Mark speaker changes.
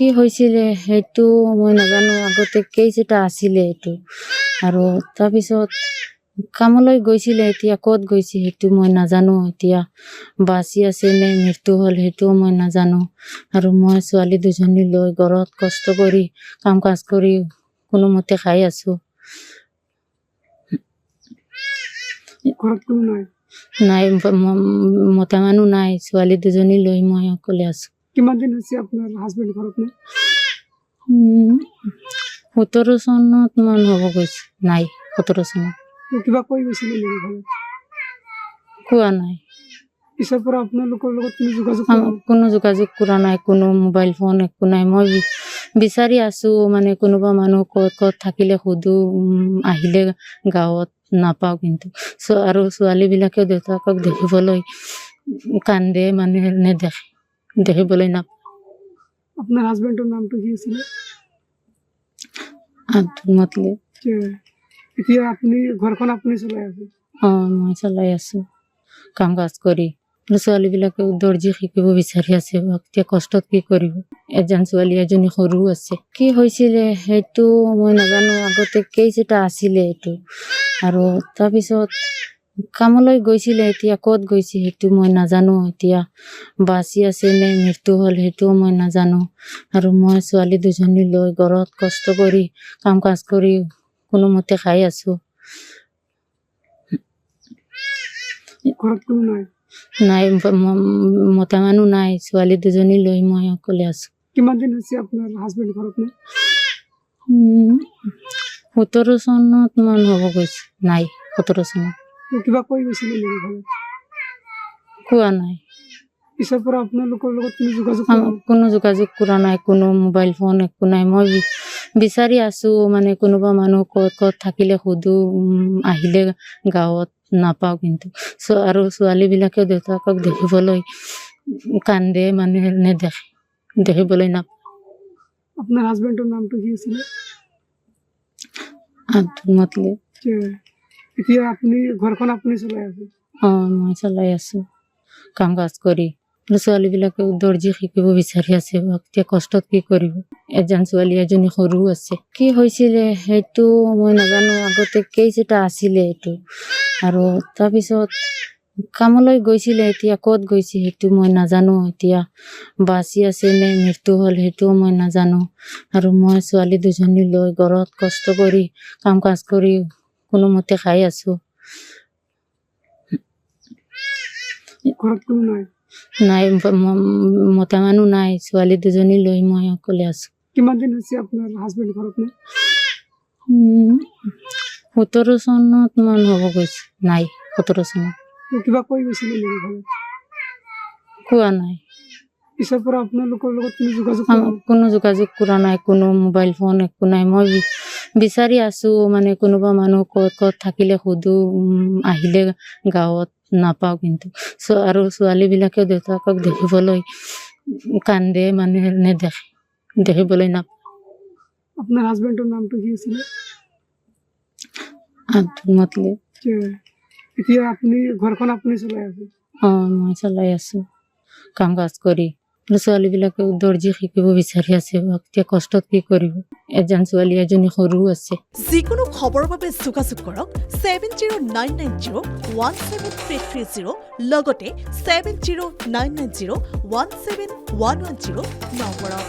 Speaker 1: কি হৈছিলে সেইটো মই নাজানো, আগতে কেছ এটা আছিলে এইটো, আৰু তাৰপিছত কামলৈ গৈছিলে, এতিয়া ক'ত গৈছে সেইটো মই নাজানো, এতিয়া বাচি আছে নে মৃত্যু হ'ল সেইটোও মই নাজানো। আৰু মই ছোৱালী দুজনী লৈ ঘৰত কষ্ট কৰি কাম কাজ কৰি কোনোমতে খাই আছো।
Speaker 2: ঘৰত কোনো নাই?
Speaker 1: নাই, মতা মানুহ নাই, ছোৱালী দুজনী লৈ মই অকলে আছো।
Speaker 2: কিমান দিন হৈছে আপোনাৰ হাজবেণ্ড ঘৰত নাই?
Speaker 1: 17 চনত মান হ'ব গৈছে, নাই 17 চনত।
Speaker 2: কিবা কৈ গৈছিলে নেকি ঘৰত?
Speaker 1: কোৱা নাই,
Speaker 2: পিছৰ পৰা আপোনালোকৰ লগত কোনো যোগাযোগ কৰা নাই?
Speaker 1: কোনো যোগাযোগ কৰা নাই, কোনো মোবাইল ফোন একো নাই। মই বিচাৰি আছো, মানে কোনোবা মানুহ ক'ত থাকিলে সুধো, আহিলে গাঁৱত নাপাওঁ কিন্তু। আৰু ছোৱালীবিলাকেও দেউতাকক দেখিবলৈ কান্দে, মানে নেদেখে, দেখিবলৈ নাপায়।
Speaker 2: আপোনাৰ হাজবেণ্ডৰ নামটো কি আছিলে?
Speaker 1: আব্দুল মতলিব।
Speaker 2: এতিয়া আপুনি ঘৰখন আপুনি চলাই আছে?
Speaker 1: মই চলাই আছো কাম কাজ কৰি। ছোৱালীবিলাকে দৰ্জি শিকিব বিচাৰি আছে, এতিয়া কষ্টত কি কৰিব। এজন ছোৱালী, এজনী সৰু আছে। কি হৈছিলে সেইটো মই নাজানো, আগতে কেছ এটা আছিলে এইটো, আৰু তাৰপিছত কামলৈ গৈছিলে, এতিয়া ক'ত গৈছে সেইটো মই নাজানো, এতিয়া বাচি আছে নে মৃত্যু হ'ল সেইটোও মই নাজানো। আৰু মই ছোৱালী দুজনী লৈ ঘৰত কষ্ট কৰি কাম কাজ কৰি কোনোমতে খাই আছো।
Speaker 2: ঘৰত কোনো নাই?
Speaker 1: নাই, মতা মানুহ নাই, ছোৱালী দুজনী লৈ মই অকলে আছো।
Speaker 2: কিমান দিন হৈছে আপোনাৰ হাজবেণ্ড ঘৰত নাই?
Speaker 1: 17 চনত মান হ'ব গৈছে, নাই 17 চনত।
Speaker 2: কিবা কৈ গৈছিলে নেকি ঘৰত?
Speaker 1: কোৱা নাই,
Speaker 2: পিছৰ পৰা আপোনালোকৰ লগত
Speaker 1: কোনো যোগাযোগ কৰা নাই, কোনো মোবাইল ফোন একো নাই। মই বিচাৰি আছো, মানে কোনোবা মানুহ ক'ত থাকিলে সুধো, আহিলে গাঁৱত নাপাওঁ কিন্তু। আৰু ছোৱালীবিলাকেও দেউতাকক দেখিবলৈ কান্দে, মানে নেদেখে, দেখিবলৈ নাপায়।
Speaker 2: আপোনাৰ হাজবেণ্ডৰ নামটো কি আছিলে?
Speaker 1: আব্দুল মতলিব।
Speaker 2: এতিয়া আপুনি ঘৰখন আপুনি চলাই আছে?
Speaker 1: মই চলাই আছো কাম কাজ কৰি। ছোৱালীবিলাকে দৰ্জি শিকিব বিচাৰি আছে, এতিয়া কষ্টত কি কৰিব। এজন ছোৱালী, এজনী সৰু আছে। কি হৈছিলে সেইটো মই নাজানো, আগতে কেছ এটা আছিলে এইটো, আৰু তাৰপিছত কামলৈ গৈছিলে, এতিয়া ক'ত গৈছে সেইটো মই নাজানো, এতিয়া বাচি আছে নে মৃত্যু হ'ল সেইটোও মই নাজানো। আৰু মই ছোৱালী দুজনী লৈ ঘৰত কষ্ট কৰি কাম কাজ কৰি কোনোমতে খাই আছো।
Speaker 2: ঘৰত কোনো নাই?
Speaker 1: নাই, মতা মানুহ নাই, ছোৱালী দুজনী লৈ মই অকলে আছো।
Speaker 2: কিমান দিন হৈছে আপোনাৰ হাজবেণ্ড ঘৰত নাই?
Speaker 1: 17 চনত মান হ'ব গৈছে, নাই 17 চনত।
Speaker 2: কিবা কৈ গৈছিলে নেকি ঘৰত?
Speaker 1: কোৱা নাই,
Speaker 2: পিছৰ পৰা আপোনালোকৰ লগত
Speaker 1: কোনো যোগাযোগ কৰা নাই, কোনো মোবাইল ফোন একো নাই। মই বিচাৰি আছো, মানে কোনোবা মানুহ ক'ত থাকিলে সুধো, আহিলে গাঁৱত নাপাওঁ কিন্তু। আৰু ছোৱালীবিলাকেও দেউতাকক দেখিবলৈ কান্দে, মানে নেদেখে, দেখিবলৈ নাপায়।
Speaker 2: আপোনাৰ হাজবেণ্ডৰ নামটো কি আছিলে?
Speaker 1: আব্দুল মতলিব।
Speaker 2: এতিয়া আপুনি ঘৰখন আপুনি চলাই আছে?
Speaker 1: মই চলাই আছো কাম কাজ কৰি। ছোৱালীবিলাকে দৰ্জি শিকিব বিচাৰি আছে, এতিয়া কষ্টত কি কৰিব। এজন ছোৱালী, এজনী সৰু আছে।
Speaker 3: যিকোনো খবৰৰ বাবে যোগাযোগ কৰক 7099017330 লগতে 7099017110 নম্বৰত।